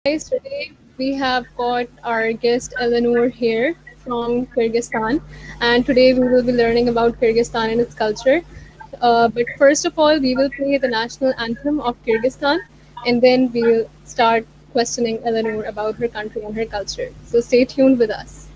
Guys, today we have got our guest Elianur here from Kyrgyzstan, and today we will be learning about Kyrgyzstan and its culture. But first of all, we will play the national anthem of Kyrgyzstan, and then we will start questioning Elianur about her country and her culture. So stay tuned with us.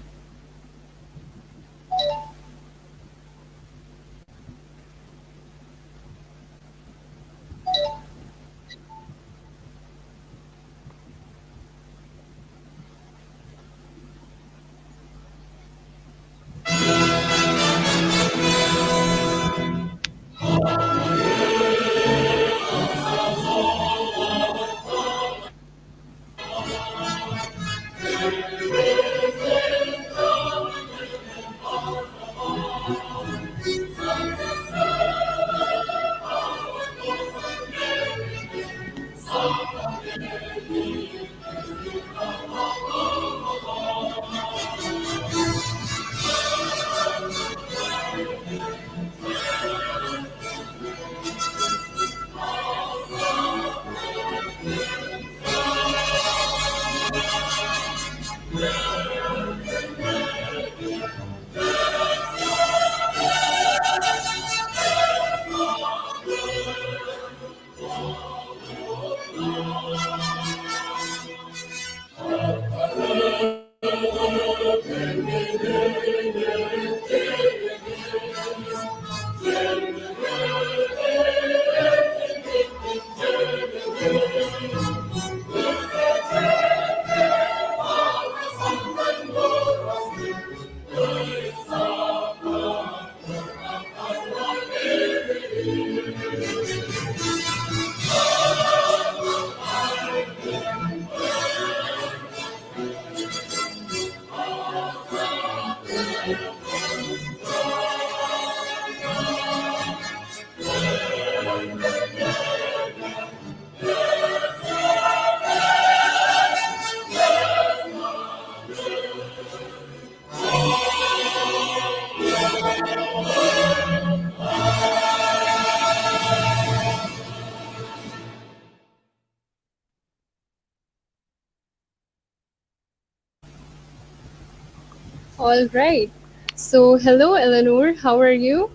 All right. So hello, Elianur. How are you?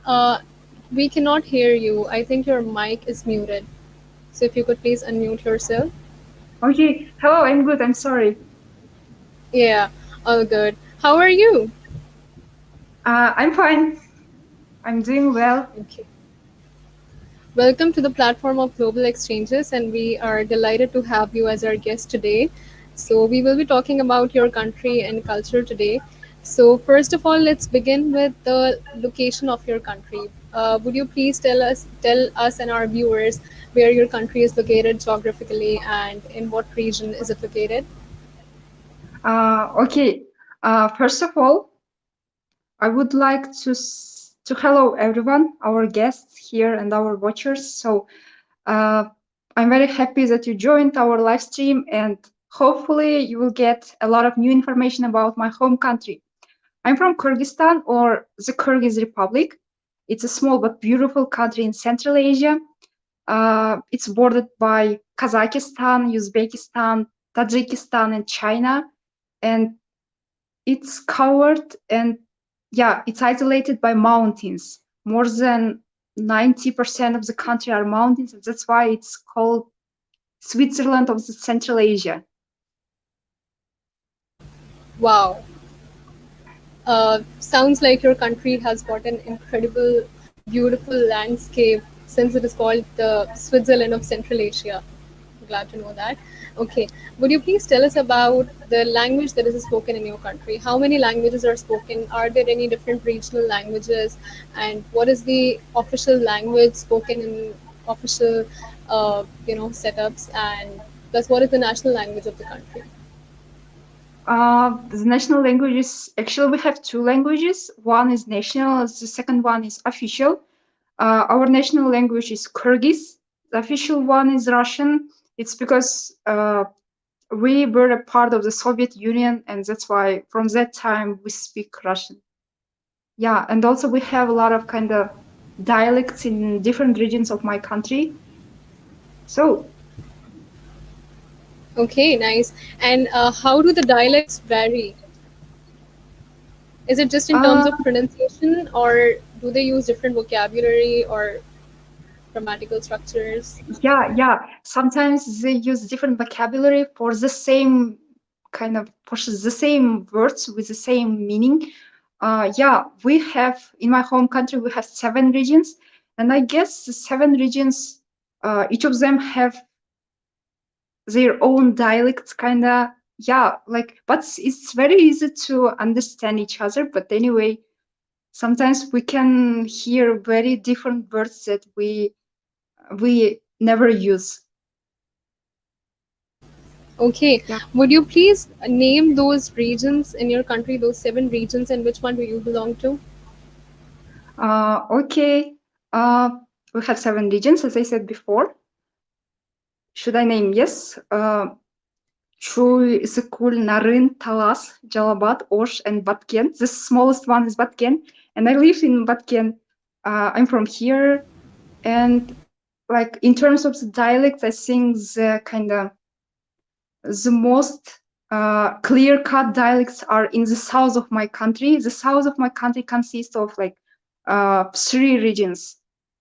Uh, we cannot hear you. I think your mic is muted. So if you could please unmute yourself. Okay. Hello, I'm good. I'm sorry. Yeah, all good. How are you? I'm fine. I'm doing well. Okay. Welcome to the platform of Global Exchanges, and we are delighted to have you as our guest today. So, we will be talking about your country and culture today. So, first of all, let's begin with the location of your country. Would you please tell us and our viewers where your country is located geographically and in what region is it located? Okay. First of all, I would like to hello everyone, our guests here and our watchers. So uh, I'm very happy that you joined our live stream, and hopefully you will get a lot of new information about my home country. I'm from Kyrgyzstan, or the Kyrgyz Republic. It's a small but beautiful country in Central Asia. It's bordered by Kazakhstan, Uzbekistan, Tajikistan, and China, and it's covered and yeah, it's isolated by mountains. More than 90% of the country are mountains, and that's why it's called Switzerland of the Central Asia. Wow, sounds like your country has got an incredible, beautiful landscape since it is called the Switzerland of Central Asia. Glad to know that. Okay, would you please tell us about the language that is spoken in your country? How many languages are spoken? Are there any different regional languages? And what is the official language spoken in official, setups? And plus, what is the national language of the country? The national languages, actually, we have two languages. One is national, the second one is official. Our national language is Kyrgyz. The official one is Russian. It's because we were a part of the Soviet Union, and that's why from that time we speak Russian. Yeah, and also we have a lot of kind of dialects in different regions of my country. So, Okay, nice. And how do the dialects vary? Is it just in terms uh, of pronunciation, or do they use different vocabulary or grammatical structures? yeah. Sometimes they use different vocabulary for the same for the same words with the same meaning. Yeah, we have in my home country we have 7 regions, and I guess the 7 regions, each of them have their own dialects, kinda. Yeah, like, but it's very easy to understand each other. But anyway, sometimes we can hear very different words that we never use. Okay, Yeah. would you please name those regions in your country, those 7 regions, and which one do you belong to? Okay. Uh, we have 7 regions, as I said before. Should I name? Yes. Chuy, Isyk-Kul, Nарын, Talas, Jalabad, Osh, and Batken. The smallest one is Batken, and I live in Batken. I'm from here, and like in terms of the dialect, I think the most clear-cut dialects are in the south of my country. The south of my country consists of like 3 regions,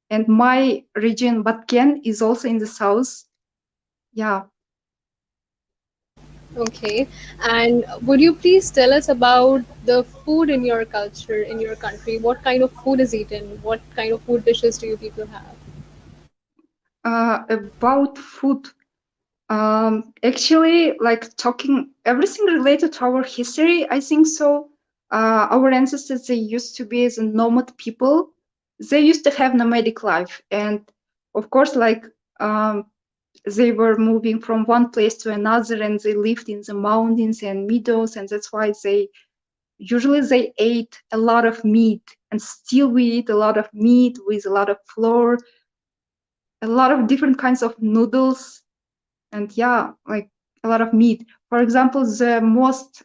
and my region, Batken, is also in the south. Yeah. Okay, and would you please tell us about the food in your culture, in your country? What kind of food is eaten? What kind of food dishes do you people have? About food, actually, like talking everything related to our history, I think so. Our ancestors, they used to be the nomad people. They used to have nomadic life, and of course, like um, they were moving from one place to another, and they lived in the mountains and meadows, and that's why they ate a lot of meat, and still we eat a lot of meat with a lot of flour, a lot of different kinds of noodles, and yeah, like a lot of meat. For example, the most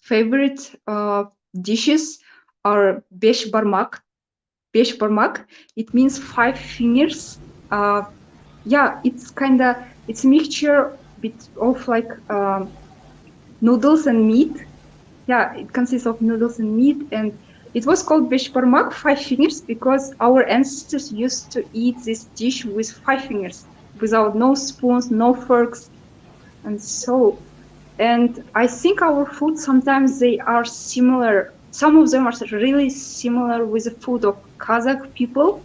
favorite dishes are besh barmak. Besh barmak. It means 5 fingers. Uh, yeah, it's a mixture of like noodles and meat. Yeah, it consists of noodles and meat, and it was called besh barmak, 5 fingers, because our ancestors used to eat this dish with 5 fingers, without no spoons, no forks, and so. And I think our food sometimes they are similar. Some of them are really similar with the food of Kazakh people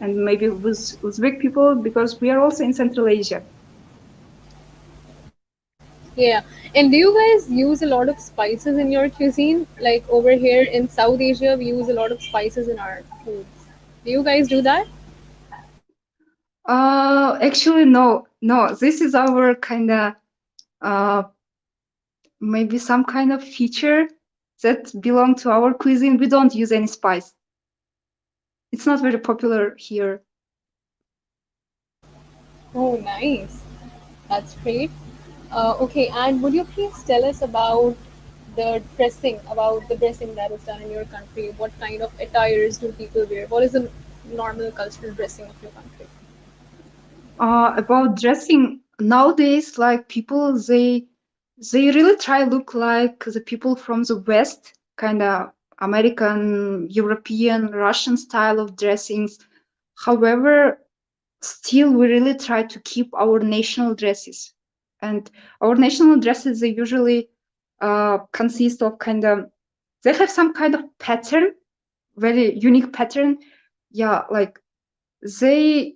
and maybe with Uzbek people, because we are also in Central Asia. Yeah, and do you guys use a lot of spices in your cuisine? Like over here in South Asia, we use a lot of spices in our foods. Do you guys do that? Actually, no, no. This is our kind of uh, maybe some kind of feature that belong to our cuisine. We don't use any spice. It's not very popular here. Oh, nice. That's great. Okay, and would you please tell us about the dressing that is done in your country? What kind of attires do people wear? What is the normal cultural dressing of your country? About dressing nowadays, like people, they really try look like the people from the West, kind of American, European, Russian style of dressings. However, still we really try to keep our national dresses, and our national dresses they usually consist of they have some kind of pattern, very unique pattern. Yeah, like they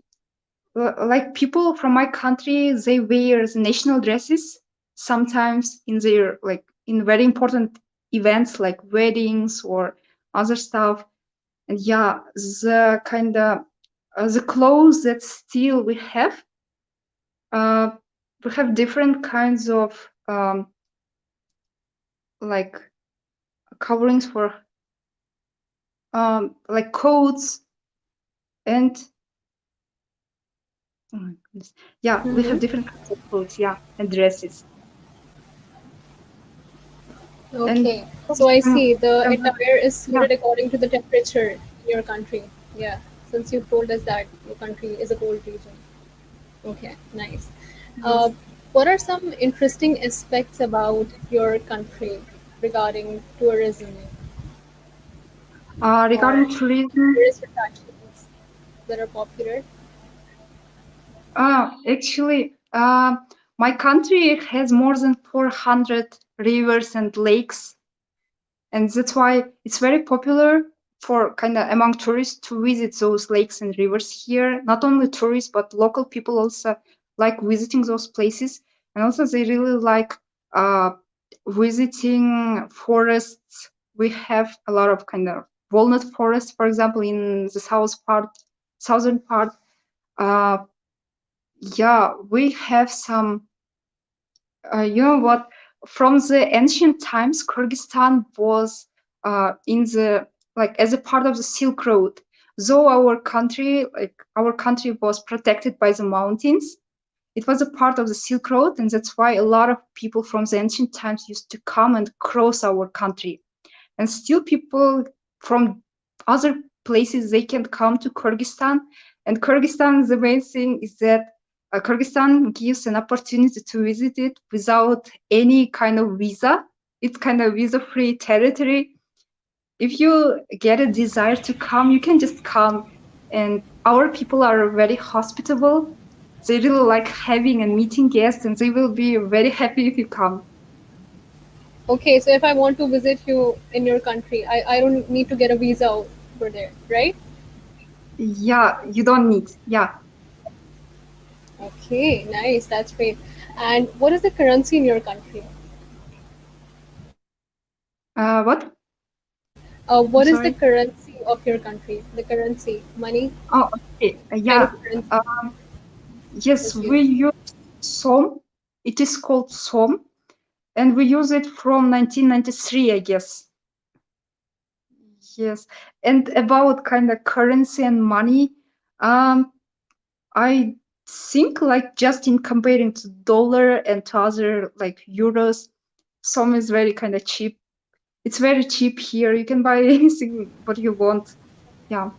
like people from my country, they wear the national dresses sometimes in their like in very important events like weddings or other stuff. And yeah, the clothes that still uh, we have different kinds of like coverings for like coats and oh my goodness. Yeah, we have Mm-hmm. different kinds of clothes, yeah, and dresses. And Okay, so I um, see the um, attire is yeah, suited according to the temperature in your country. Yeah, since you told us that your country is a cold region. Okay, nice. Uh, Yes. what are some interesting aspects about your country regarding tourism or Regarding tourism, tourist attractions that are popular? actually, my country has more than 400 rivers and lakes, and that's why it's very popular for kind of among tourists to visit those lakes and rivers here. Not only tourists, but local people also like visiting those places, and also they really like uh, visiting forests. We have a lot of kind of walnut forest, for example, in the southern part. Uh, yeah, we have some. You know what? From the ancient times, Kyrgyzstan was in the like as a part of the Silk Road. Though our country was protected by the mountains, it was a part of the Silk Road, and that's why a lot of people from the ancient times used to come and cross our country. And still people from other places they can come to Kyrgyzstan. And Kyrgyzstan, the main thing is that Kyrgyzstan gives an opportunity to visit it without any kind of visa. It's kind of visa-free territory. If you get a desire to come, you can just come. And our people are very hospitable. They really like having and meeting guests, and they will be very happy if you come. Okay, so if I want to visit you in your country, I don't need to get a visa over there, right? Yeah, you don't need. Yeah. Okay, nice. That's great. And what is the currency in your country? What? I'm What is the sorry. currency of your country? The currency, money, Oh, okay. kind Yeah. of currency Uh, yes, is we used. use SOM. It is called SOM, and we use it from 1993, I guess. Yes. And about kind of currency and money, um, I think like just in comparing to dollar and to other like euros, SOM is very kind of cheap. It's very cheap here. You can buy anything what you want. Yeah.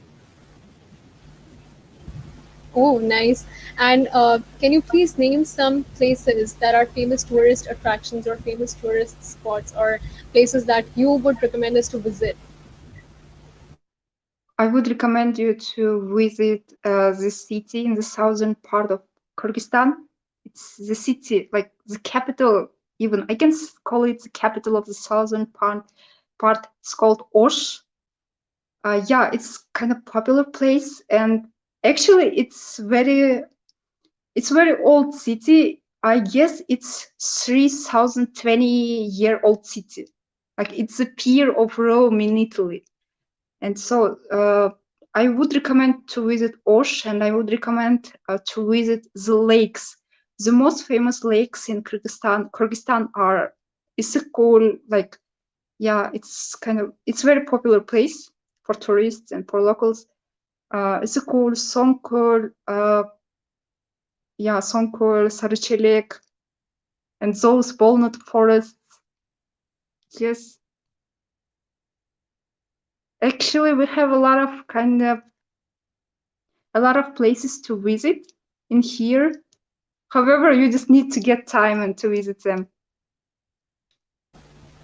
Oh, nice. And can you please name some places that are famous tourist attractions or famous tourist spots or places that you would recommend us to visit? I would recommend you to visit this city in the southern part of Kyrgyzstan. It's the city, like the capital, even I can call it the capital of the southern part. It's called Osh. Yeah, it's kind of popular place, and actually, it's very old city. I guess it's 3,020-year-old city. Like it's a peer of Rome in Italy. And so I would recommend to visit Osh, and I would recommend to visit the lakes. The most famous lakes in Kyrgyzstan are Issyk, like yeah, it's very popular place for tourists and for locals. Issyk, Songkol, yeah, Songkol, Sarıçelek, and those walnut forests. Yes, actually, we have a lot of places to visit in here. However, you just need to get time and to visit them.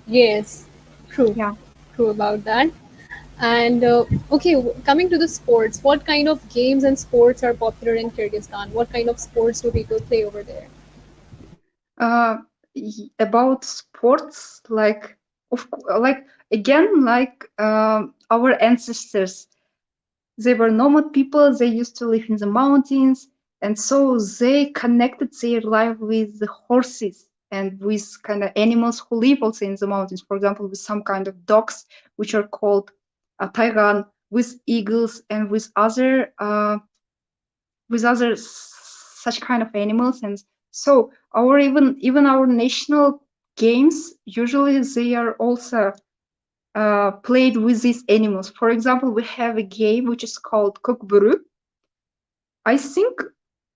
Yes, true, Yeah. true about that. And okay, coming to the sports, what kind of games and sports are popular in Kyrgyzstan? What kind of sports do people play over there? Uh, about sports, like again, like our ancestors, they were nomad people. They used to live in the mountains, and so they connected their life with the horses and with kind of animals who live also in the mountains. For example, with some kind of dogs, which are called taigan, with eagles, and with other such kind of animals. And so our even our national games usually they are also played with these animals. For example, we have a game which is called Kukburu. I think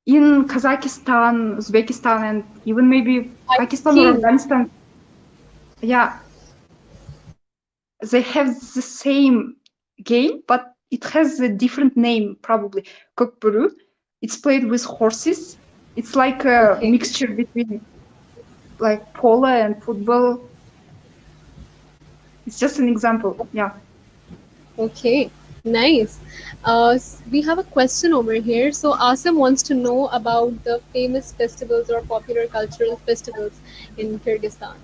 in Kazakhstan, Uzbekistan, and even maybe I've Pakistan or seen. Afghanistan, yeah, they have the same game, but it has a different name probably. Kokburu. It's played with horses. It's like a Okay. mixture between like polo and football. It's just an example. Yeah. Okay, nice. We have a question over here. So Asim wants to know about the famous festivals or popular cultural festivals in Kyrgyzstan.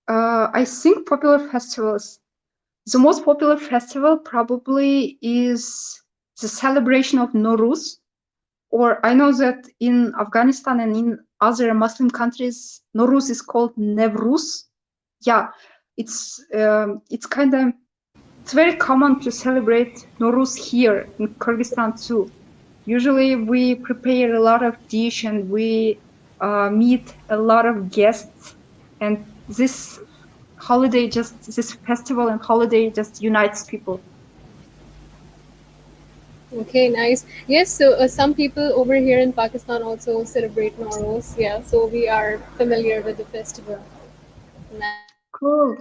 Uh, I think popular festivals. The most popular festival probably is the celebration of Nowruz. Or I know that in Afghanistan and in other Muslim countries, Nowruz is called Nevruz. Yeah, it's kind of it's very common to celebrate Nowruz here in Kyrgyzstan too. Usually we prepare a lot of dish and we meet a lot of guests, and this festival and holiday just unites people. Okay, nice. Yes, so some people over here in Pakistan also celebrate Nowruz. Yeah, so we are familiar with the festival. Nice. Cool.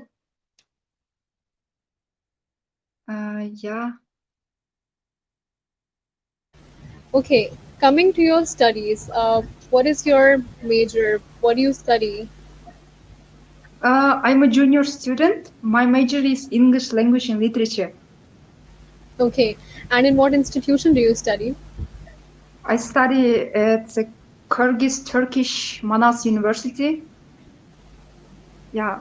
Yeah. Okay, coming to your studies, what is your major? What do you study? I'm a junior student. My major is English language and literature. Okay, and in what institution do you study? I study at the Kyrgyz Turkish Manas University. Yeah,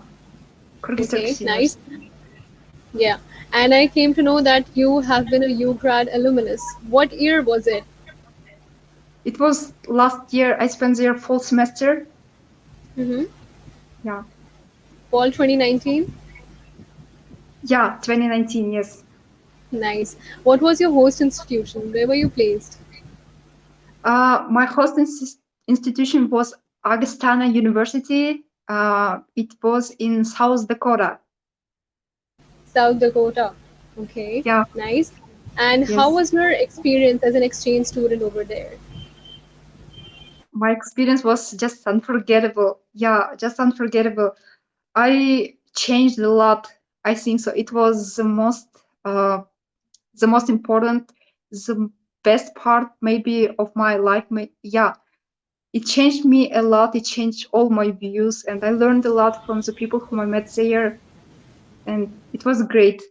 Kyrgyz Okay, Turkish nice. University. Yeah, and I came to know that you have been a UGRAD alumnus. What year was it? It was last year. I spent there full semester. Mm-hmm. Yeah, Fall 2019. yeah, 2019. Yes. Nice. What was your host institution? Where were you placed? My host institution was Augustana University. It was in South Dakota. South Dakota. Okay, Yeah. nice. And how Yes. was your experience as an exchange student over there? My experience was just unforgettable. Yeah, just unforgettable. I changed a lot. I think so. It was the most important, the best part maybe of my life. Yeah, it changed me a lot. It changed all my views, and I learned a lot from the people whom I met there, and it was great.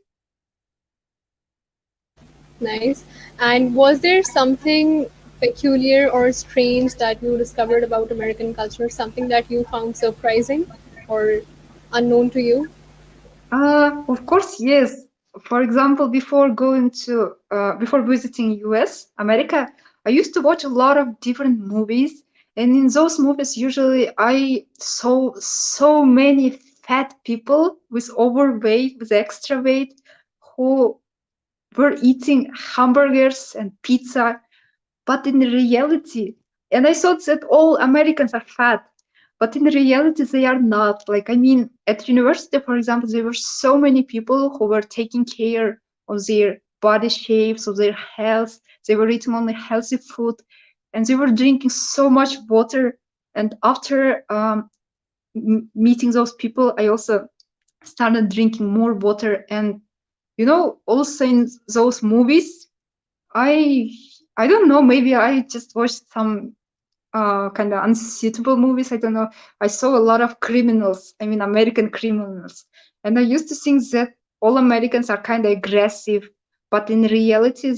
Nice. And was there something peculiar or strange that you discovered about American culture? Something that you found surprising or unknown to you? Of course, yes. For example, before visiting US, America, I used to watch a lot of different movies, and in those movies, usually I saw so many fat people with overweight, with extra weight, who were eating hamburgers and pizza, but in reality, and I thought that all Americans are fat, but in reality, they are not. Like, I mean, at university, for example, there were so many people who were taking care of their body shapes, of their health. They were eating only healthy food, and they were drinking so much water. And after meeting those people, I also started drinking more water. And also in those movies, I I don't know. Maybe I just watched some kind of unsuitable movies. I don't know. I saw a lot of criminals. I mean, American criminals, and I used to think that all Americans are kind of aggressive, but in reality,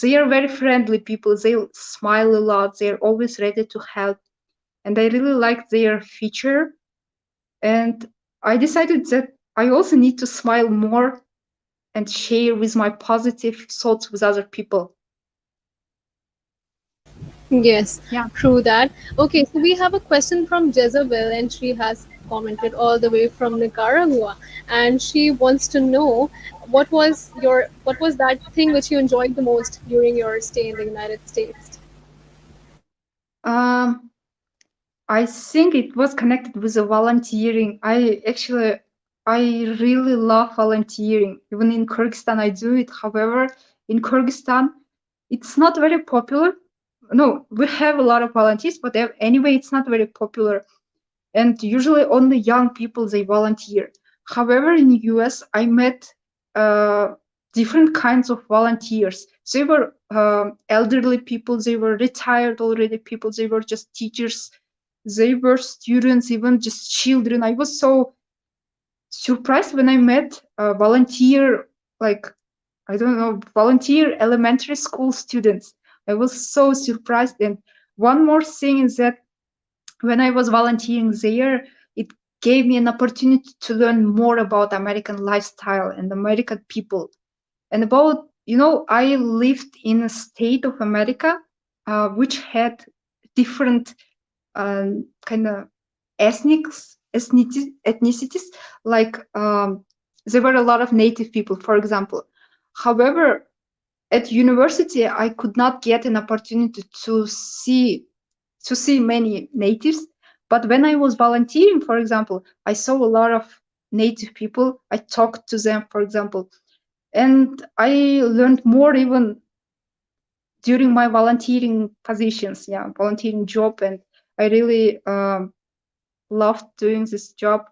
they are very friendly people. They smile a lot. They're always ready to help, and I really like their feature. And I decided that I also need to smile more and share with my positive thoughts with other people. Yes, Yeah. true that. Okay, so we have a question from Jezebel, and she has commented all the way from Nicaragua, and she wants to know what was that thing which you enjoyed the most during your stay in the United States? Um, I think it was connected with the volunteering. I really love volunteering. Even in Kyrgyzstan, I do it. However, in Kyrgyzstan, it's not very popular. No, we have a lot of volunteers, but anyway, it's not very popular. And usually only young people, they volunteer. However, in US, I met uh, different kinds of volunteers. They were elderly people, they were retired already people, they were just teachers, they were students, even just children. I was so surprised when I met a volunteer, like, I don't know, volunteer elementary school students. I was so surprised. And one more thing is that when I was volunteering there, it gave me an opportunity to learn more about American lifestyle and American people. And about, I lived in a state of America which had different kind of ethnicities. Like there were a lot of native people, for example. However, at university, I could not get an opportunity to see many natives. But when I was volunteering, for example, I saw a lot of native people. I talked to them, for example, and I learned more even during my volunteering positions, yeah, volunteering job, and I really loved doing this job.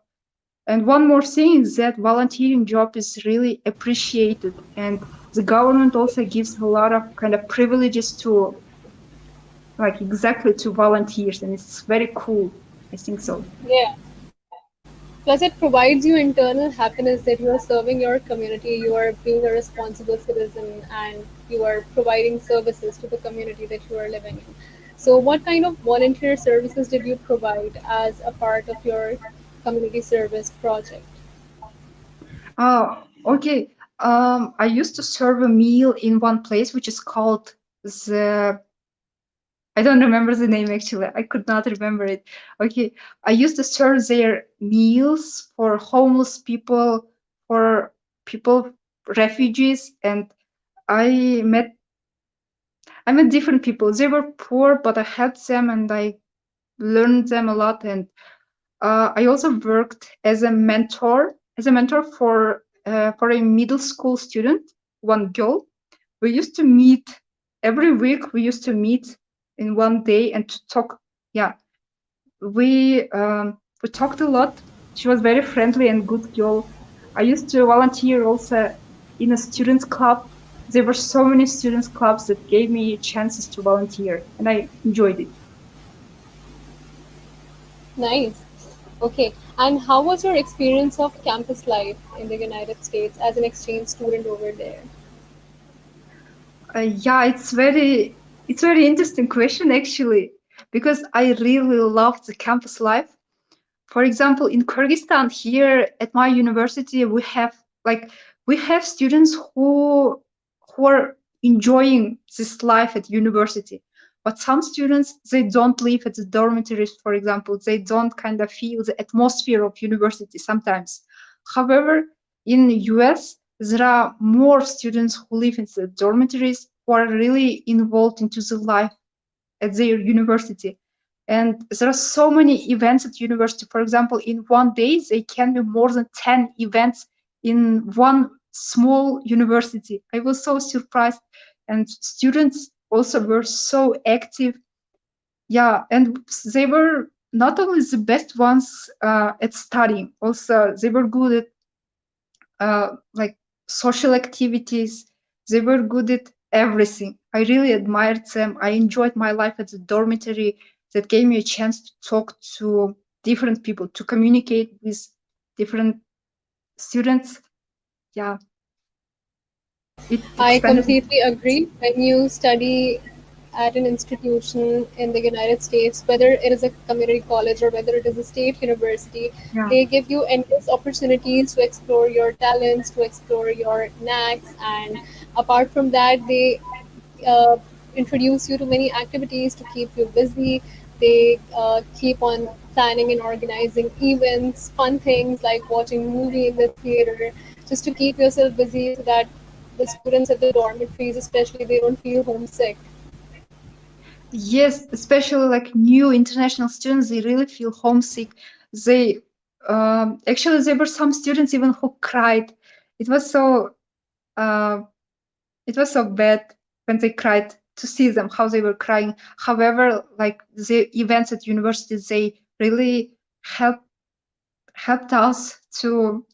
And one more thing is that volunteering job is really appreciated, and the government also gives a lot of kind of privileges to, like, exactly to volunteers, and it's very cool. I think so. Yeah. Plus, it provides you internal happiness that you are serving your community, you are being a responsible citizen, and you are providing services to the community that you are living in. So, what kind of volunteer services did you provide as a part of your community service project? Okay. I used to serve a meal in one place which is called the. I don't remember the name actually. I could not remember it. Okay. I used to serve their meals for homeless people, for people, refugees, and I met I met different people. They were poor, but I helped them and I learned them a lot. And I also worked as a mentor for a middle school student, one girl. We used to meet every week. We used to meet in one day and to talk. Yeah, we talked a lot. She was very friendly and good girl. I used to volunteer also in a students club. There were so many students clubs that gave me chances to volunteer, and I enjoyed it. Nice. Okay. And how was your experience of campus life in the United States as an exchange student over there? Yeah, it's very interesting question actually, because I really love the campus life. For example, in Kyrgyzstan, here at my university, we have students who are enjoying this life at university. But some students, they don't live at the dormitories, for example. They don't kind of feel the atmosphere of university sometimes. However, in US, there are more students who live in the dormitories who are really involved into the life at their university. And there are so many events at university. For example, in one day, there can be more than 10 events in one small university. I was so surprised. And students also were so active. Yeah, and they were not only the best ones at studying, also they were good at like social activities. They were good at everything. I really admired them. I enjoyed my life at the dormitory that gave me a chance to talk to different people, to communicate with different students. Yeah, it I expanded. completely agree. When you study at an institution in the United States, whether it is a community college or whether it is a state university, Yeah. they give you endless opportunities to explore your talents, to explore your knacks, and apart from that, they uh, introduce you to many activities to keep you busy. They keep on planning and organizing events, fun things like watching movie in the theater, just to keep yourself busy so that the students at the dormitories, especially, they don't feel homesick. Yes, especially like new international students, they really feel homesick. They actually there were some students even who cried. It was so uh, it was so bad when they cried to see them how they were crying. However, like the events at university, they really helped helped us to.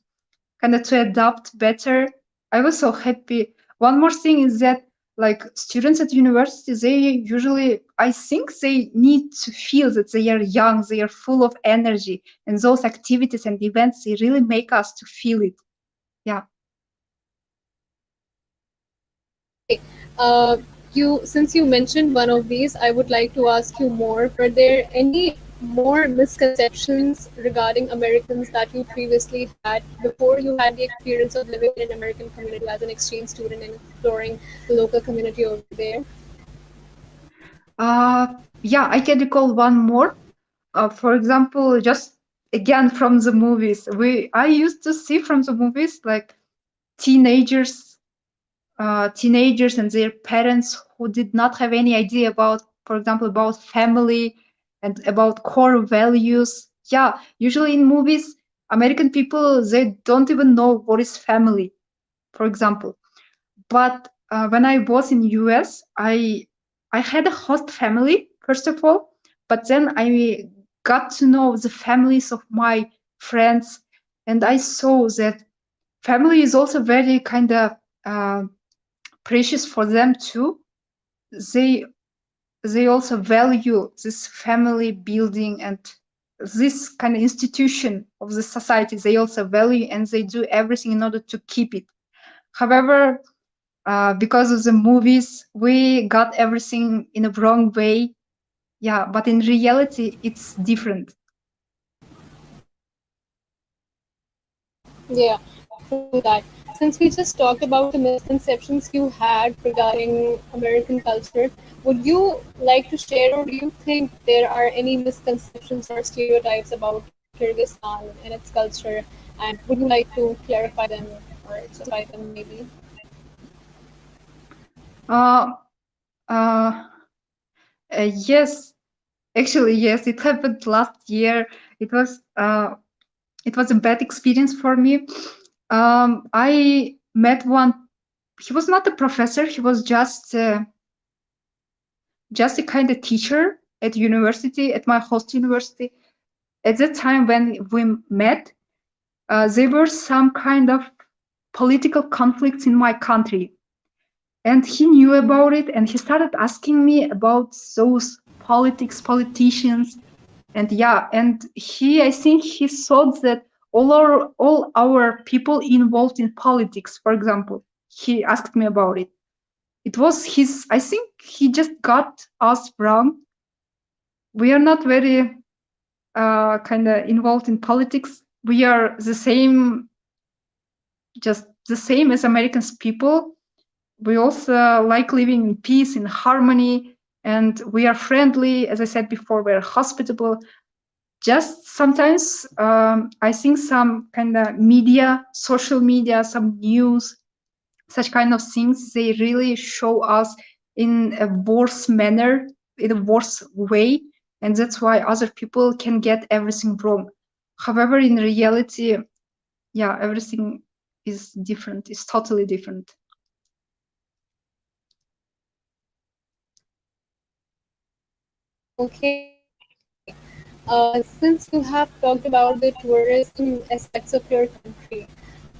kind of to adapt better. I was so happy. One more thing is that like students at university, they usually, I think they need to feel that they are young, they are full of energy, and those activities and events, they really make us to feel it. Yeah. Okay. Uh, since you mentioned one of these, I would like to ask you more. Were there any more misconceptions regarding Americans that you previously had before you had the experience of living in an American community as an exchange student and exploring the local community over there? Uh, yeah, I can recall one more. For example, just again from the movies, I used to see from the movies like teenagers, teenagers and their parents who did not have any idea about, for example, about family and about core values. Yeah, usually in movies, American people, they don't even know what is family, for example. But when I was in US, I had a host family first of all, but then I got to know the families of my friends, and I saw that family is also very kind of uh, precious for them too. They they also value this family building and this kind of institution of the society. They also value and they do everything in order to keep it. However, because of the movies, we got everything in a wrong way. Yeah, but in reality, it's different. Yeah, true that. Since we just talked about the misconceptions you had regarding American culture, would you like to share, or do you think there are any misconceptions or stereotypes about Kyrgyzstan and its culture? And would you like to clarify them or justify them maybe? Uh, uh, yes, actually, yes, it happened last year. It was uh, it was a bad experience for me. I met one. He was not a professor. He was just a kind of teacher at university, at my host university. At the time when we met, there were some kind of political conflicts in my country, and he knew about it, and he started asking me about those politicians. And yeah, and I think he thought that all our people involved in politics, for example, he asked me about it. It was his, I think he just got us wrong. We are not very kind of involved in politics. We are the same, just the same as Americans people. We also like living in peace, in harmony, and we are friendly. As I said before, we're hospitable. Just sometimes, I think some kind of media, social media, some news, such kind of things, they really show us in a worse manner, in a worse way, and that's why other people can get everything wrong. However, in reality, yeah, everything is different, is totally different. Okay. Since you have talked about the tourism aspects of your country,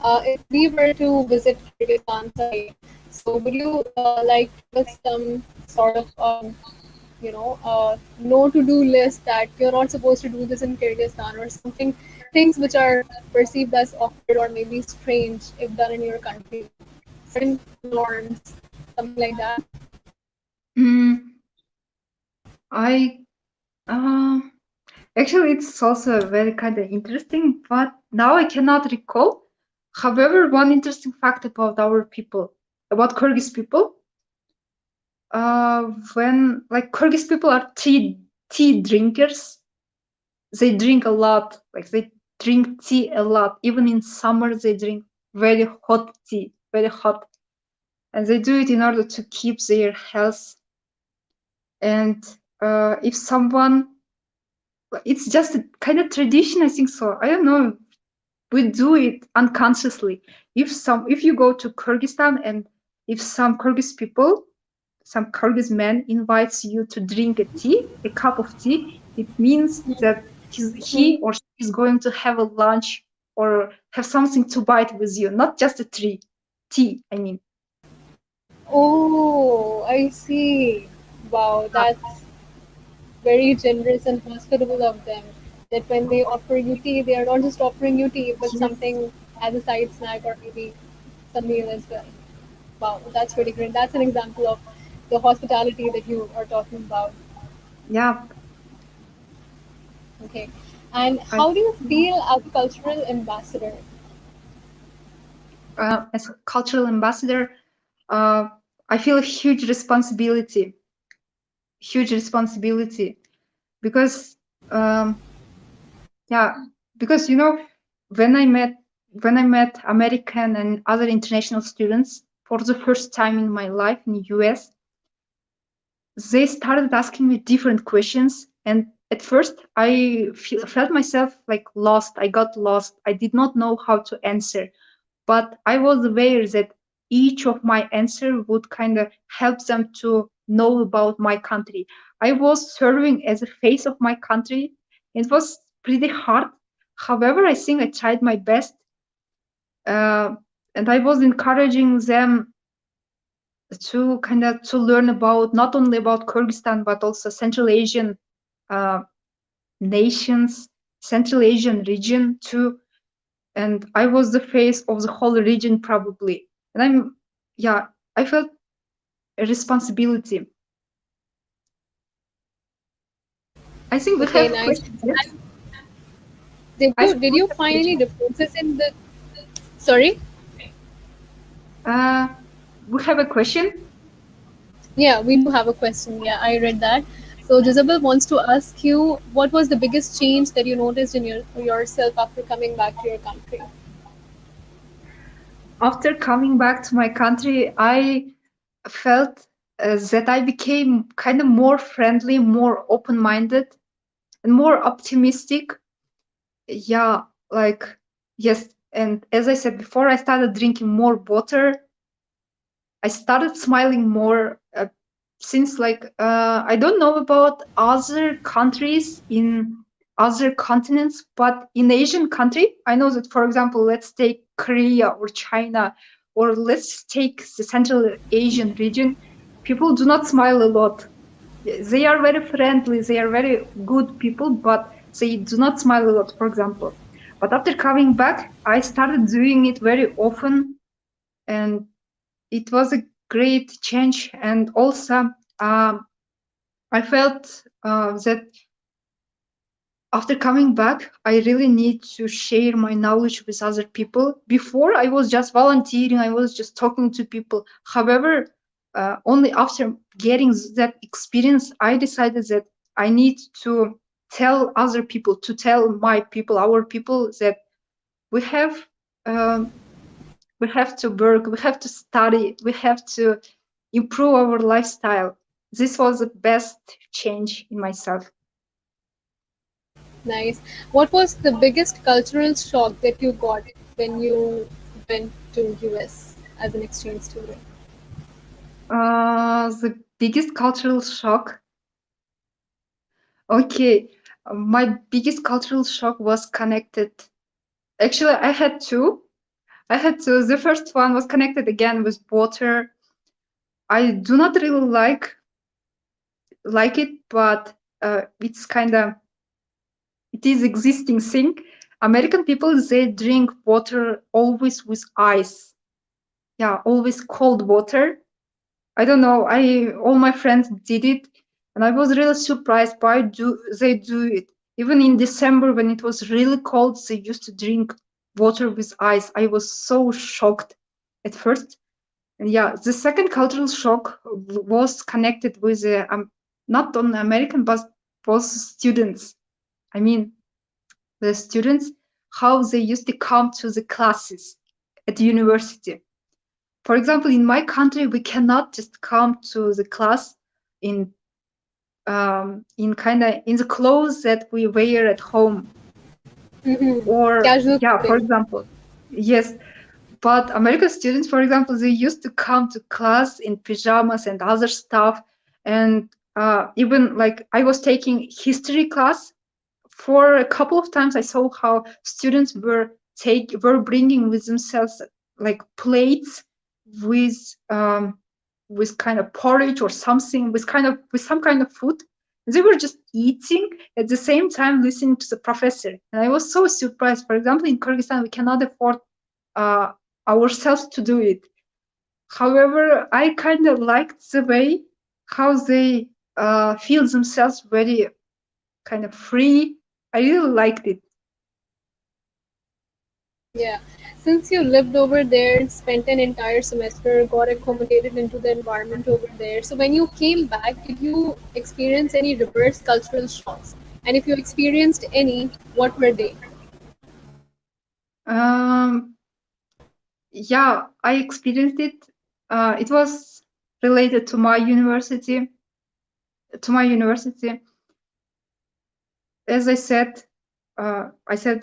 if we were to visit Kyrgyzstan someday, so would you like to give us some sort of no to do list that you're not supposed to do this in Kyrgyzstan or something, things which are perceived as awkward or maybe strange if done in your country, certain norms, something like that? Mm, I uh, Actually, it's also very kind of interesting, but now I cannot recall. However, one interesting fact about our people, about Kyrgyz people, uh, when like Kyrgyz people are tea drinkers, they drink a lot. Like they drink tea a lot. Even in summer, they drink very hot tea, very hot, and they do it in order to keep their health. And if someone, it's just a kind of tradition, I think so. I don't know, we do it unconsciously. If you go to Kyrgyzstan and if some Kyrgyz people, some Kyrgyz man invites you to drink a cup of tea, it means that he Hmm. or she is going to have a lunch or have something to bite with you, not just a tree. Tea, I mean. Oh, I see. Wow, Uh, that's very generous and hospitable of them. That when they offer you tea, they are not just offering you tea, but yes. something as a side snack or maybe some meal as well. Wow, that's really great. That's an example of the hospitality that you are talking about. Yeah. Okay. And I, how do you feel as a cultural ambassador? as a cultural ambassador, uh, I feel a huge responsibility because um, yeah, because when I met when I met American and other international students for the first time in my life in the US, they started asking me different questions, and at first felt myself like lost. I got lost. I did not know how to answer, but I was aware that each of my answer would kind of help them to know about my country. I was serving as a face of my country. It was pretty hard. However, I think I tried my best, uh, and I was encouraging them to kind of to learn about not only about Kyrgyzstan but also Central Asian uh, nations, Central Asian region too. And I was the face of the whole region probably. And yeah, I felt a responsibility. I think we Okay, have nice. questions. Yes, And did I you think did we you have find any questions. differences in the sorry? Uh, we have a question. Yeah, we do have a question. Yeah, I read that. So Jezebel wants to ask you, what was the biggest change that you noticed in yourself after coming back to your country? After coming back to my country, I felt that I became kind of more friendly, more open-minded, and more optimistic. Yeah, like yes. And as I said before, I started drinking more water. I started smiling more since I don't know about other countries in other continents, but in Asian country, I know that for example, let's take Korea or China, or let's take the Central Asian region. People do not smile a lot. They are very friendly, they are very good people, but they do not smile a lot, for example. But after coming back, I started doing it very often, and it was a great change. And also, I felt that after coming back, I really need to share my knowledge with other people. Before, I was just volunteering, I was just talking to people. However, only after getting that experience, I decided that I need to tell other people, to tell my people, our people, that we have um, we have to work, we have to study, we have to improve our lifestyle. This was the best change in myself. Nice. What was the biggest cultural shock that you got when you went to US as an exchange student? The biggest cultural shock. Okay, my biggest cultural shock was connected. Actually, I had two. I had two. The first one was connected again with water. I do not really like it, but it's kind of it is existing thing. American people, they drink water always with ice. Yeah, always cold water. I don't know. I all my friends did it, and I was really surprised why do they do it. Even in December when it was really cold, they used to drink water with ice. I was so shocked at first. And yeah, the second cultural shock was connected with not only American but both students. I mean, the students, how they used to come to the classes at the university. For example, in my country, we cannot just come to the class in in kind of in the clothes that we wear at home, Mm-hmm. or Casual yeah, for clothing. example, yes. But American students, for example, they used to come to class in pajamas and other stuff, and even like I was taking history class. For a couple of times, I saw how students were were bringing with themselves like plates with um, with kind of porridge or something, with some kind of food. They were just eating at the same time listening to the professor, and I was so surprised. For example, in Kyrgyzstan, we cannot afford uh, ourselves to do it. However, I kind of liked the way how they feel themselves very kind of free. I really liked it. Yeah. Since you lived over there, spent an entire semester, got accommodated into the environment over there. So when you came back, did you experience any reverse cultural shocks? And if you experienced any, what were they? Um, yeah, I experienced it. It was related to my university. To my university, as I said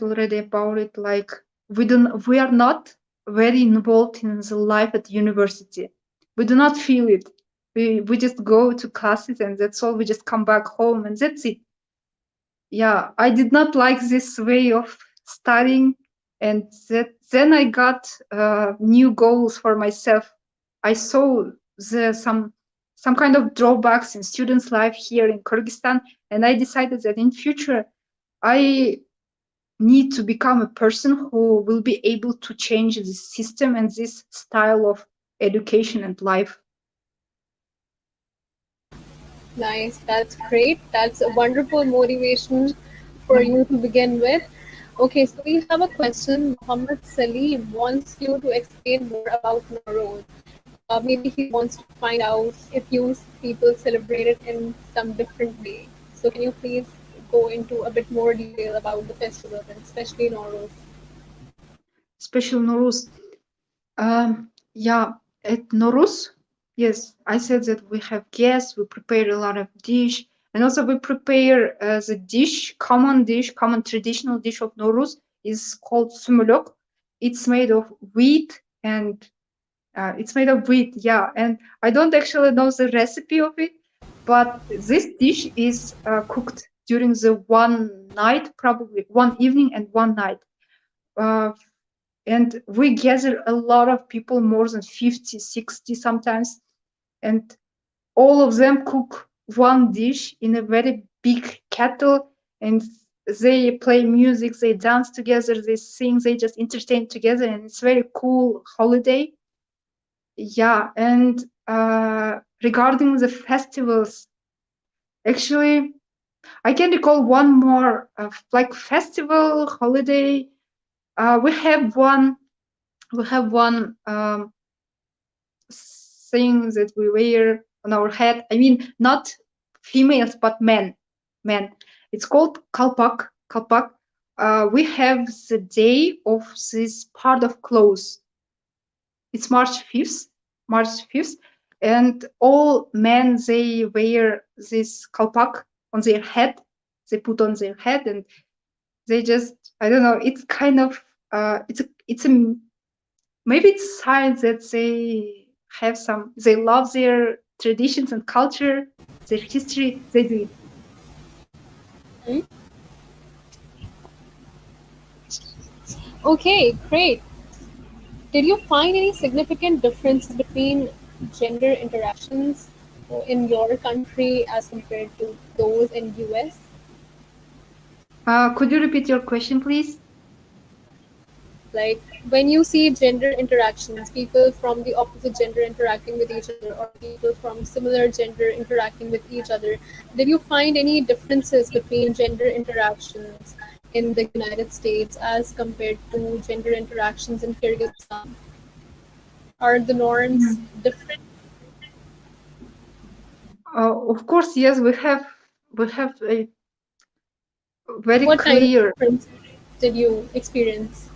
already about it. Like we are not very involved in the life at university. We do not feel it. We just go to classes and that's all. We just come back home and that's it. Yeah, I did not like this way of studying, and then I got new goals for myself. I saw some kind of drawbacks in students' life here in Kyrgyzstan, and I decided that in future I need to become a person who will be able to change this system and this style of education and life. Nice. That's great. That's a wonderful motivation for you to begin with. Okay, so we have a question. Muhammad Salim wants you to explain more about Nowruz. Maybe he wants to find out if you people celebrate it in some different way. So can you please go into a bit more detail about the festival and especially Nowruz? Special Nowruz. Yeah, at Norus, yes, I said that we have guests, we prepare a lot of dish, and also we prepare the common traditional dish of Norus is called sumulok. It's made of wheat and it's made of wheat, yeah. And I don't actually know the recipe of it, but this dish is cooked during the one night, probably one evening and one night. Uh, and we gather a lot of people, more than 50, 60 sometimes, and all of them cook one dish in a very big kettle, and they play music, they dance together, they sing, they just entertain together, and it's very cool holiday. Yeah, and regarding the festivals, actually I can recall one more like festival holiday. We have one thing that we wear on our head. I mean, not females, but men. Men. It's called kalpak. Kalpak. We have the day of this part of clothes. It's March 5th. March 5th, and all men they wear this kalpak on their head. They put on their head, and they just I don't know. It's kind of it's a maybe it's a sign that they love their traditions and culture, their history. They do it. Hmm? Okay, great. Did you find any significant difference between gender interactions in your country as compared to those in US? Could you repeat your question, please? Like when you see gender interactions, people from the opposite gender interacting with each other, or people from similar gender interacting with each other, did you find any differences between gender interactions in the United States as compared to gender interactions in Kyrgyzstan? Are the norms Mhm. different? Of course, yes. We have a very What kind of clear. difference did you experience?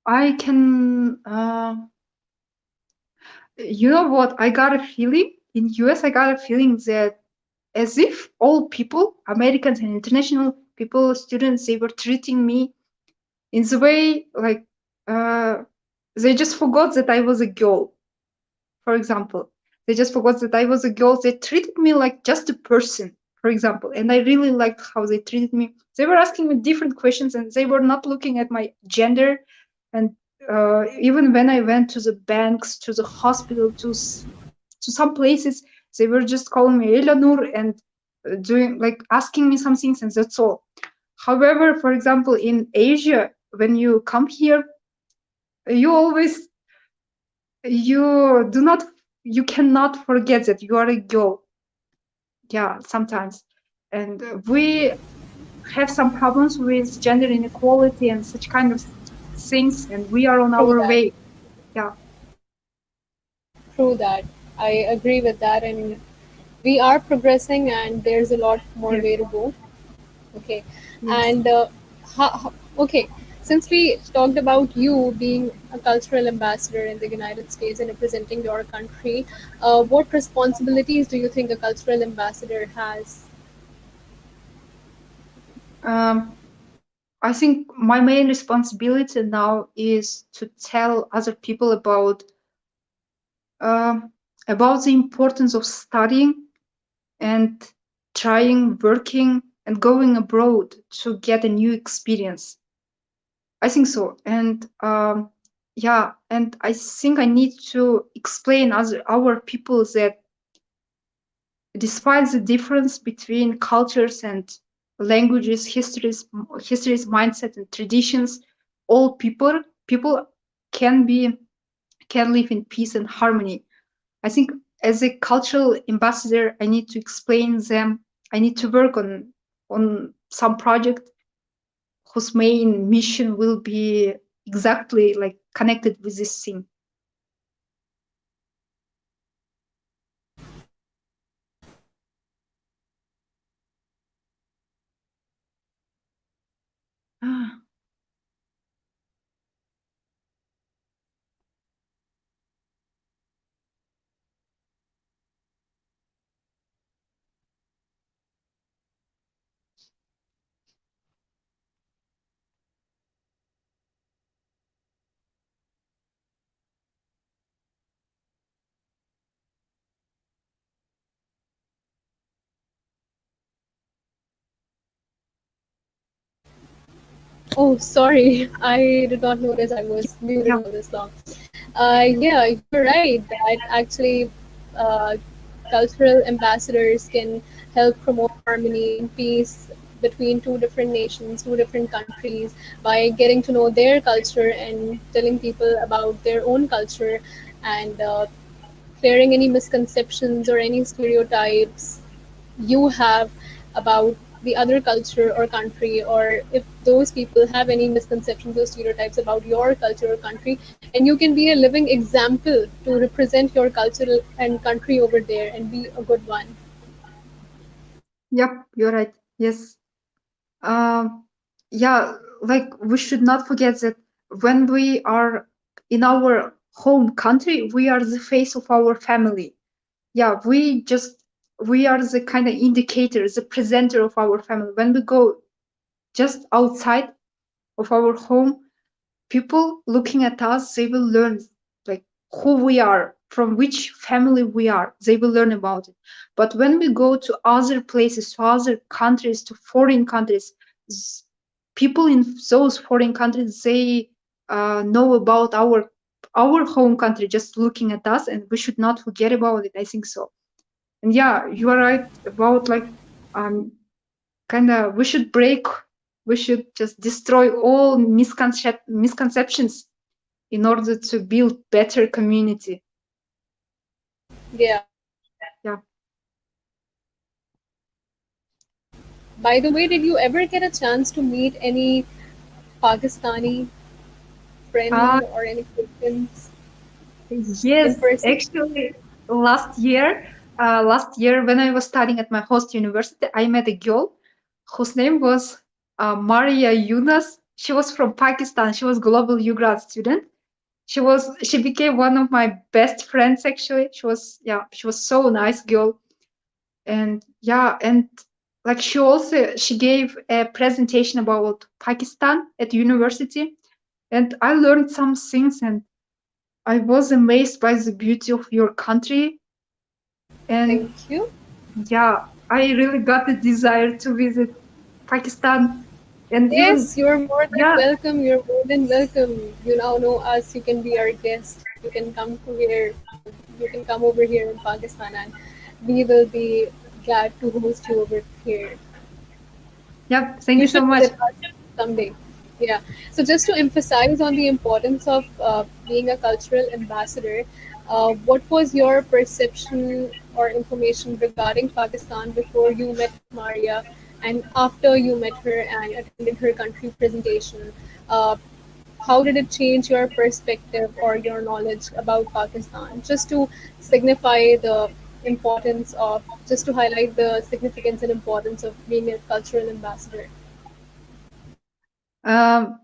I can. You know what? I got a feeling in US. I got a feeling that as if all people, Americans and international people, students, they were treating me in the way like uh, they just forgot that I was a girl. For example, they just forgot that I was a girl. They treated me like just a person. for example, and I really liked how they treated me. They were asking me different questions, and they were not looking at my gender. And even when I went to the banks, to the hospital, to some places, they were just calling me Elianur and doing like asking me some things, and that's all. However, for example, in Asia, when you come here, you always you do not you cannot forget that you are a girl. Yeah, sometimes, and we have some problems with gender inequality and such kind of things, and we are on True our that. way. Yeah. True that. I agree with that, and we are progressing, and there's a lot more Yes. way to go. Okay, Yes. and okay, since we talked about you being a cultural ambassador in the United States and representing your country, what responsibilities do you think a cultural ambassador has? Um, I think my main responsibility now is to tell other people um about the importance of studying and trying, working, and going abroad to get a new experience. I think so. And yeah, and I think I need to explain our people that despite the difference between cultures and languages, histories, mindset, and traditions, all people can be can live in peace and harmony. I think as a cultural ambassador, I need to explain them. I need to work on some project whose main mission will be exactly like connected with this thing. Ah, Oh, sorry, I did not notice I was muted yeah, all this long. Yeah, you're right that actually cultural ambassadors can help promote harmony and peace between two different nations, two different countries by getting to know their culture and telling people about their own culture and clearing any misconceptions or any stereotypes you have about the other culture or country, or if those people have any misconceptions or stereotypes about your culture or country, and you can be a living example to represent your culture and country over there and be a good one. yep, you're right. Yes. Um, yeah, like we should not forget that when we are in our home country, we are the face of our family. Yeah, we are the kind of indicator, the presenter of our family. When we go just outside of our home, people looking at us, they will learn like who we are, from which family we are. They will learn about it. But when we go to other places, to other countries, to foreign countries, people in those foreign countries, they know about our home country just looking at us, and we should not forget about it. I think so. And yeah, you are right about like um kind of we should just destroy all misconceptions in order to build better community. Yeah. Yeah. By the way, did you ever get a chance to meet any Pakistani Uh, friend or any Christians yes, in person? actually, last year when I was studying at my host university, I met a girl whose name was Maria Yunus. She was from Pakistan. She was global UGRAD student. She became one of my best friends actually. She was so nice girl. And yeah, and like she gave a presentation about Pakistan at university, and I learned some things, and I was amazed by the beauty of your country. Thank And you. yeah, I really got the desire to visit Pakistan, and even Yes, you're more than yeah, welcome. You're more than welcome. You now know us. You can be our guest. You can come to here. You can come over here in Pakistan, and we will be glad to host you over here. yeah. Thank You you so should much. visit us someday. Yeah. So just to emphasize on the importance of being a cultural ambassador, what was your perception or information regarding Pakistan before you met Maria and after you met her and attended her country presentation? Uh, how did it change your perspective or your knowledge about Pakistan? Just to signify the importance of, just to highlight the significance and importance of being a cultural ambassador. Um,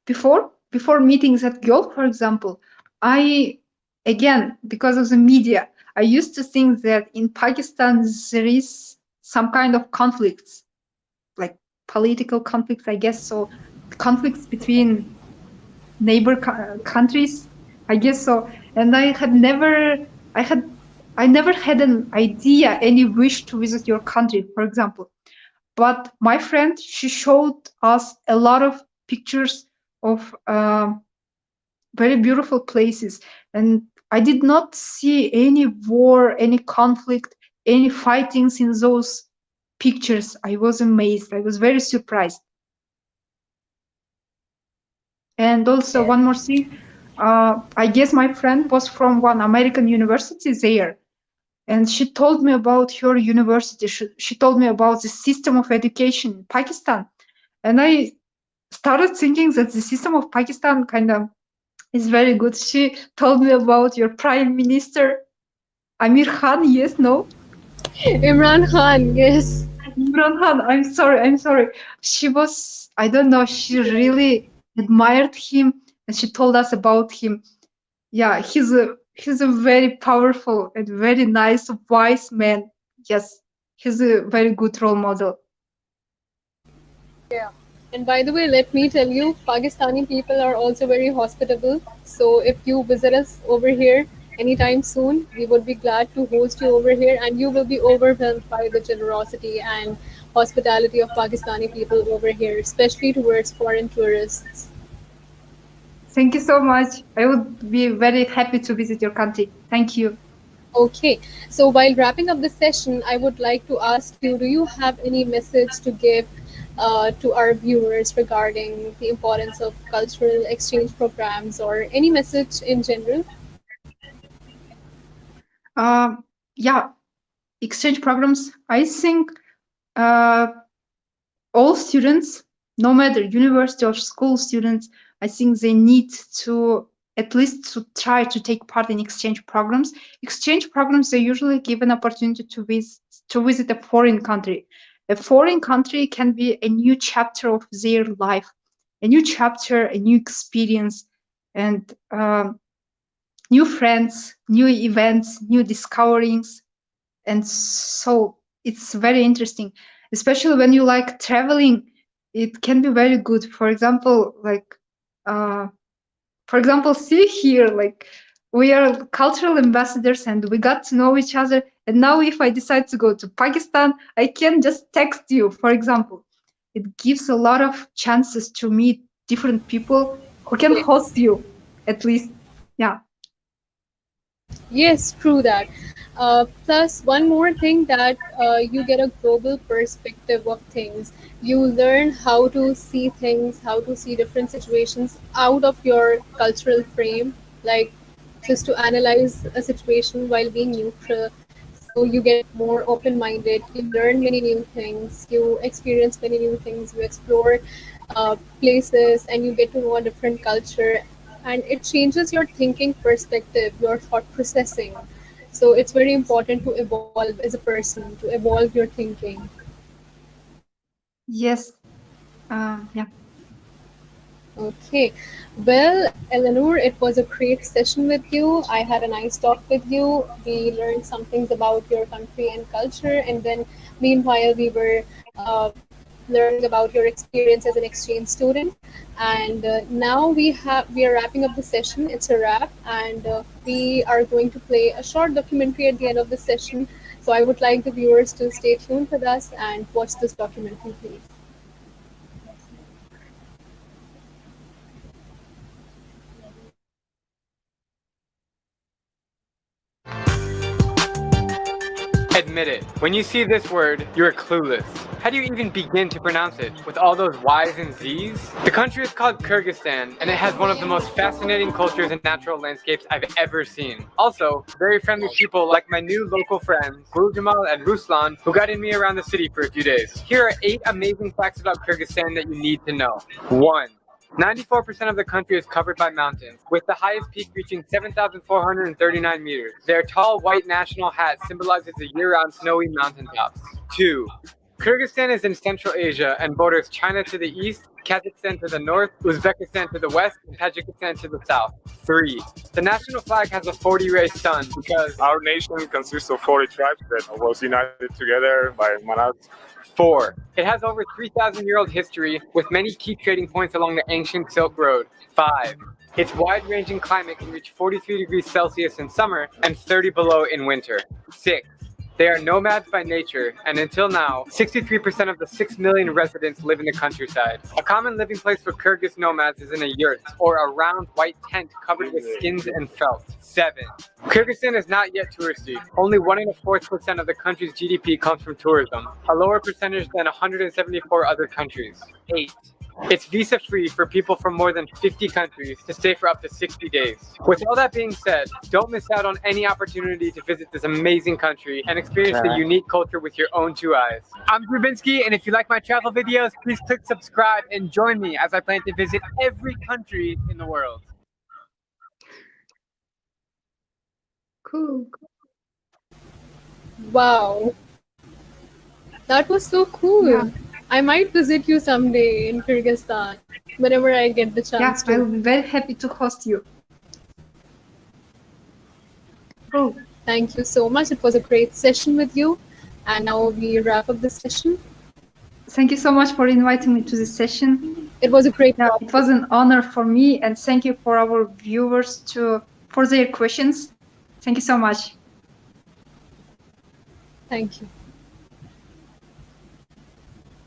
before meetings at Gulf, for example, I again because of the media, I used to think that in Pakistan there is some kind of conflicts, like political conflicts, I guess. So conflicts between countries, I guess so. And I had, I never had an idea, any wish to visit your country, for example. But my friend, she showed us a lot of pictures of very beautiful places, and I did not see any war, any conflict, any fightings in those pictures. I was amazed. I was very surprised. And also Yes. one more thing, I guess my friend was from one American university there, and she told me about her university. She told me about the system of education in Pakistan, and I started thinking that the system of Pakistan kind of is very good. She told me about your prime minister, Amir Khan. Yes, no, Imran Khan, yes. Imran Khan. I'm sorry. She was, I don't know, she really admired him, and she told us about him. Yeah, he's a very powerful and very nice, wise man. Yes, he's a very good role model. Yeah. And by the way, let me tell you, Pakistani people are also very hospitable. So if you visit us over here anytime soon, we would be glad to host you over here, and you will be overwhelmed by the generosity and hospitality of Pakistani people over here, especially towards foreign tourists. Thank you so much. I would be very happy to visit your country. Thank you. Okay, so while wrapping up the session, I would like to ask you, do you have any message to give to our viewers regarding the importance of cultural exchange programs or any message in general? Yeah, exchange programs. I think uh, all students, no matter university or school students, I think they need to at least to try to take part in exchange programs. Exchange programs, they usually give an opportunity to visit a foreign country. A foreign country can be a new chapter of their life, a new chapter, a new experience, and new friends, new events, new discoverings, and so it's very interesting, especially when you like traveling. It can be very good. Uh, for example, see here, like we are cultural ambassadors and we got to know each other, and now if I decide to go to Pakistan, I can just text you, for example. It gives a lot of chances to meet different people who can host Yes. you, at least. Yeah. Yes, true that. Plus, one more thing that you get a global perspective of things. You learn how to see things, how to see different situations out of your cultural frame, like just to analyze a situation while being neutral. So you get more open minded, you learn many new things, you experience many new things, you explore places, and you get to know a different culture, and it changes your thinking perspective, your thought processing. So it's very important to evolve as a person, to evolve your thinking. Yes. Yeah. Okay. Well, Eleanor, it was a great session with you. I had a nice talk with you. We learned some things about your country and culture, and then meanwhile, we were learning about your experience as an exchange student. And now we are wrapping up the session. It's a wrap, and we are going to play a short documentary at the end of the session. So I would like the viewers to stay tuned with us and watch this documentary, please. Admit it, when you see this word, you're clueless. How do you even begin to pronounce it with all those Y's and Z's? The country is called Kyrgyzstan, and it has one of the most fascinating cultures and natural landscapes I've ever seen. Also, very friendly people like my new local friends, Gulamidinova and Ruslan, who guided me around the city for a few days. Here are 8 amazing facts about Kyrgyzstan that you need to know. 1. 94% of the country is covered by mountains, with the highest peak reaching 7,439 meters. Their tall white national hat symbolizes the year-round snowy mountaintops. 2. Kyrgyzstan is in Central Asia and borders China to the east, Kazakhstan to the north, Uzbekistan to the west, and Tajikistan to the south. 3. The national flag has a 40-ray sun because our nation consists of 40 tribes that was united together by Manat. 4. It has over 3,000-year-old history, with many key trading points along the ancient Silk Road. 5. Its wide-ranging climate can reach 43 degrees Celsius in summer and 30 below in winter. 6. They are nomads by nature, and until now, 63% of the 6 million residents live in the countryside. A common living place for Kyrgyz nomads is in a yurt, or a round white tent covered with skins and felt. 7. Kyrgyzstan is not yet touristy. Only 1.25% of the country's GDP comes from tourism, a lower percentage than 174 other countries. 8. It's visa-free for people from more than 50 countries to stay for up to 60 days. With all that being said, don't miss out on any opportunity to visit this amazing country and experience the unique culture with your own 2 eyes. I'm Drabinsky, and if you like my travel videos, please click subscribe and join me as I plan to visit every country in the world. Cool. Wow, that was so cool. Yeah. I might visit you someday in Kyrgyzstan whenever I get the Yeah, chance I to. will be very happy to host you. Cool. Thank you so much. It was a great session with you. And now we wrap up the session. Thank you so much for inviting me to this session. It was a great Yeah, talk. it was an honor for me, and thank you for our viewers for their questions. Thank you so much. Thank you.